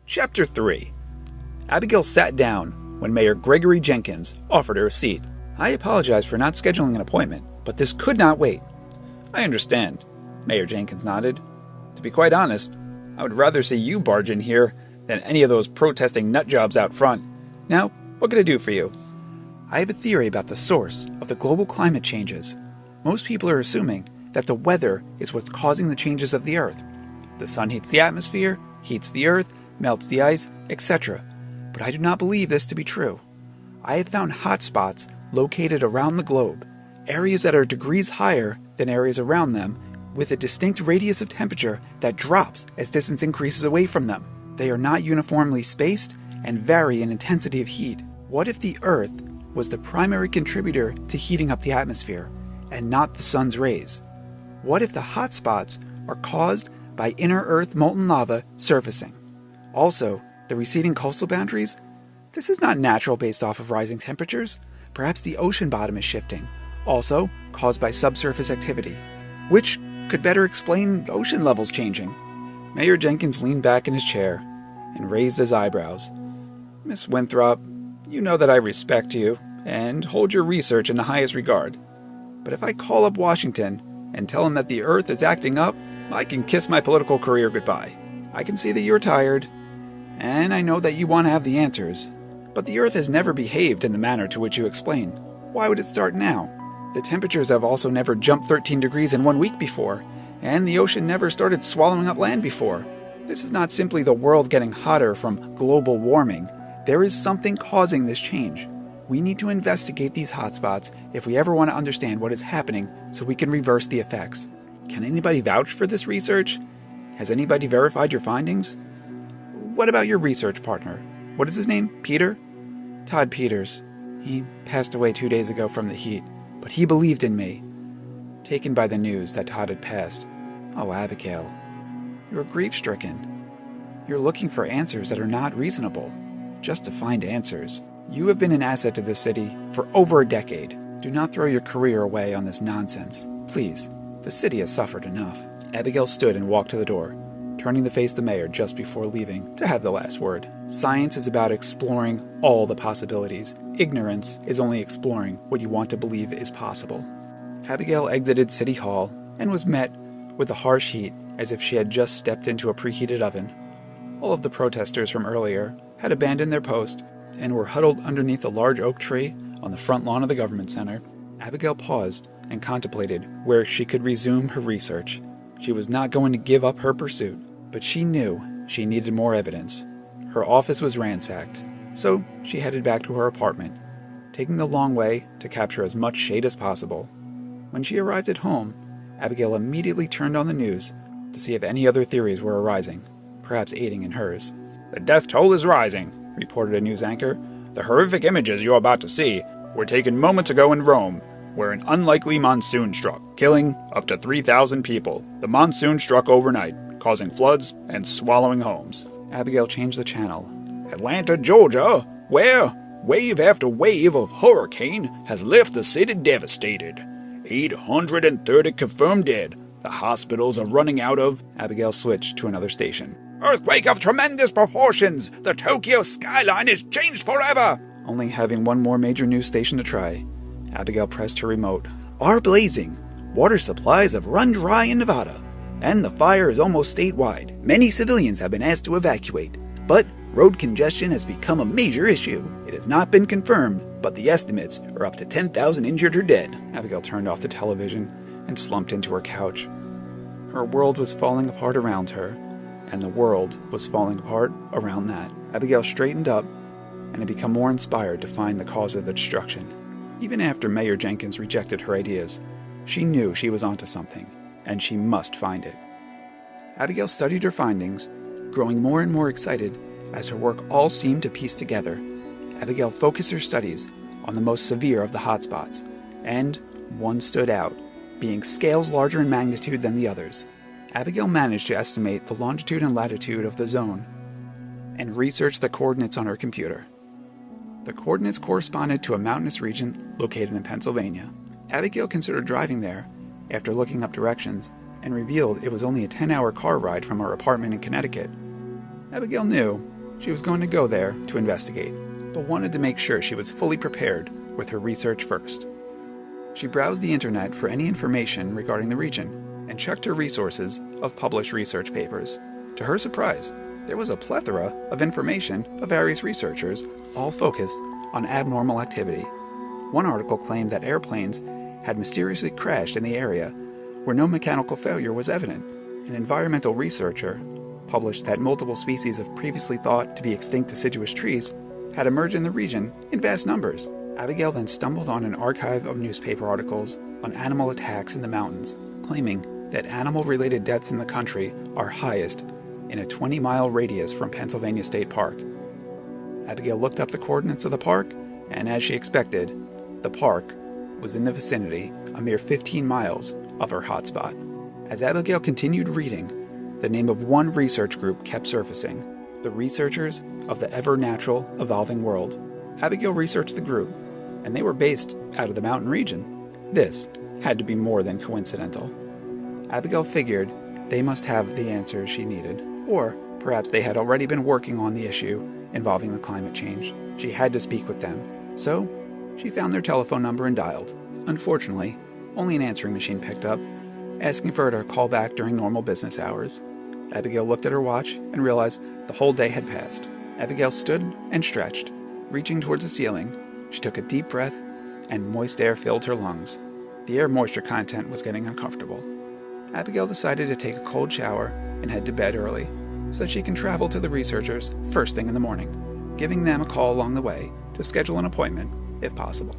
Chapter 3. Abigail sat down when Mayor Gregory Jenkins offered her a seat. I apologize for not scheduling an appointment, but this could not wait. I understand, Mayor Jenkins nodded. To be quite honest, I would rather see you barge in here than any of those protesting nutjobs out front. Now, what can I do for you? I have a theory about the source of the global climate changes. Most people are assuming that the weather is what's causing the changes of the Earth. The sun heats the atmosphere, heats the Earth, melts the ice, etc. But I do not believe this to be true. I have found hotspots located around the globe, areas that are degrees higher than areas around them, with a distinct radius of temperature that drops as distance increases away from them. They are not uniformly spaced and vary in intensity of heat. What if the Earth was the primary contributor to heating up the atmosphere, and not the sun's rays? What if the hotspots are caused by inner Earth molten lava surfacing? Also, the receding coastal boundaries? This is not natural based off of rising temperatures. Perhaps the ocean bottom is shifting, also caused by subsurface activity, which could better explain ocean levels changing. Mayor Jenkins leaned back in his chair and raised his eyebrows. Miss Winthrop, you know that I respect you and hold your research in the highest regard. But if I call up Washington and tell them that the Earth is acting up, I can kiss my political career goodbye. I can see that you're tired, and I know that you want to have the answers, but the Earth has never behaved in the manner to which you explain. Why would it start now? The temperatures have also never jumped 13 degrees in 1 week before, and the ocean never started swallowing up land before. This is not simply the world getting hotter from global warming. There is something causing this change. We need to investigate these hotspots if we ever want to understand what is happening so we can reverse the effects. Can anybody vouch for this research? Has anybody verified your findings? What about your research partner? What is his name? Peter? Todd Peters. He passed away 2 days ago from the heat, but he believed in me. Taken by the news that Todd had passed. Oh, Abigail, you're grief-stricken. You're looking for answers that are not reasonable, just to find answers. You have been an asset to this city for over a decade. Do not throw your career away on this nonsense. Please, the city has suffered enough. Abigail stood and walked to the door, turning to face the mayor just before leaving to have the last word. Science is about exploring all the possibilities. Ignorance is only exploring what you want to believe is possible. Abigail exited City Hall and was met with the harsh heat as if she had just stepped into a preheated oven. All of the protesters from earlier had abandoned their post and were huddled underneath a large oak tree on the front lawn of the government center. Abigail paused and contemplated where she could resume her research. She was not going to give up her pursuit, but she knew she needed more evidence. Her office was ransacked, so she headed back to her apartment, taking the long way to capture as much shade as possible. When she arrived at home, Abigail immediately turned on the news to see if any other theories were arising, perhaps aiding in hers. The death toll is rising, reported a news anchor. The horrific images you're about to see were taken moments ago in Rome, where an unlikely monsoon struck, killing up to 3,000 people. The monsoon struck overnight, causing floods and swallowing homes. Abigail changed the channel. Atlanta, Georgia, where wave after wave of hurricane has left the city devastated. 830 confirmed dead. The hospitals are running out of... Abigail switched to another station. Earthquake of tremendous proportions! The Tokyo skyline is changed forever! Only having one more major news station to try, Abigail pressed her remote. Are blazing. Water supplies have run dry in Nevada, and the fire is almost statewide. Many civilians have been asked to evacuate, but road congestion has become a major issue. It has not been confirmed, but the estimates are up to 10,000 injured or dead. Abigail turned off the television and slumped into her couch. Her world was falling apart around her, and the world was falling apart around that. Abigail straightened up and had become more inspired to find the cause of the destruction. Even after Mayor Jenkins rejected her ideas, she knew she was onto something, and she must find it. Abigail studied her findings, growing more and more excited as her work all seemed to piece together. Abigail focused her studies on the most severe of the hotspots, and one stood out, being scales larger in magnitude than the others. Abigail managed to estimate the longitude and latitude of the zone and researched the coordinates on her computer. The coordinates corresponded to a mountainous region located in Pennsylvania. Abigail considered driving there after looking up directions and revealed it was only a 10-hour car ride from her apartment in Connecticut. Abigail knew She was going to go there to investigate, but wanted to make sure she was fully prepared with her research first. She browsed the internet for any information regarding the region and checked her resources of published research papers. To her surprise, there was a plethora of information of various researchers, all focused on abnormal activity. One article claimed that airplanes had mysteriously crashed in the area where no mechanical failure was evident. An environmental researcher published that multiple species of previously thought to be extinct deciduous trees had emerged in the region in vast numbers. Abigail then stumbled on an archive of newspaper articles on animal attacks in the mountains, claiming that animal-related deaths in the country are highest in a 20-mile radius from Pennsylvania State Park. Abigail looked up the coordinates of the park, and as she expected, the park was in the vicinity, a mere 15 miles of her hotspot. As Abigail continued reading, the name of one research group kept surfacing, the Researchers of the Ever-Natural Evolving World. Abigail researched the group, and they were based out of the mountain region. This had to be more than coincidental. Abigail figured they must have the answers she needed, or perhaps they had already been working on the issue involving the climate change. She had to speak with them, so she found their telephone number and dialed. Unfortunately, only an answering machine picked up, asking for her to call back during normal business hours. Abigail looked at her watch and realized the whole day had passed. Abigail stood and stretched. Reaching towards the ceiling, she took a deep breath, and moist air filled her lungs. The air moisture content was getting uncomfortable. Abigail decided to take a cold shower and head to bed early, so that she can travel to the researchers first thing in the morning, giving them a call along the way to schedule an appointment if possible.